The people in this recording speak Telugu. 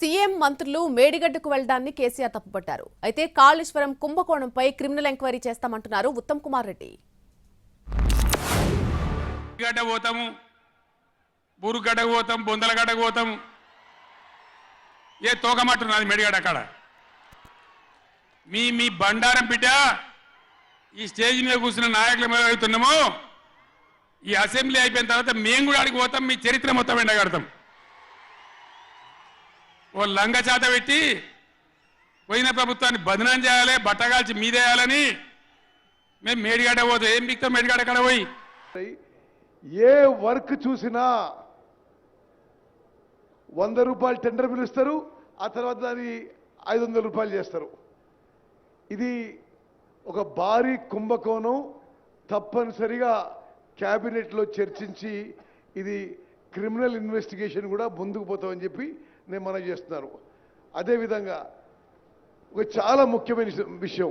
సీఎం మంత్రులు మేడిగడ్డకు వెళ్లడాన్ని కేసీఆర్ తప్పుపట్టారు. అయితే కాళేశ్వరం కుంభకోణంపై క్రిమినల్ ఎంక్వైరీ చేస్తామంటున్నారు ఉత్తమ్ కుమార్ రెడ్డి. గడ్డ పోతాము, బూరుగడ్డకు పోతాం, బొందలగడ్డకు పోతాం. ఏ తోకమంటున్నది మేడిగడ్డ అక్కడ. మీ బండారం బిడ్డ ఈ స్టేజ్ మీద కూర్చున్న నాయకులు మేము అవుతున్నాము. ఈ అసెంబ్లీ అయిపోయిన తర్వాత మేము కూడా అడిగి పోతాం, మీ చరిత్ర మొత్తం ఎండగడతాం. ఓ లంగ చేత పెట్టి పోయిన ప్రభుత్వాన్ని బదనాం చేయాలి, బట్టగాల్చి మీదేయాలని మేము మేడిగడ్డ పోతాం. ఏం బిక్తాం మేడిగడ్డ అక్కడ పోయి? ఏ వర్క్ చూసినా 100 రూపాయలు టెండర్ పిలుస్తారు, ఆ తర్వాత దాన్ని 500 రూపాయలు చేస్తారు. ఇది ఒక భారీ కుంభకోణం. తప్పనిసరిగా క్యాబినెట్లో చర్చించి ఇది క్రిమినల్ ఇన్వెస్టిగేషన్ కూడా ముందుకు పోతామని చెప్పి నేను మనవి చేస్తున్నాను. అదేవిధంగా ఒక చాలా ముఖ్యమైన విషయం,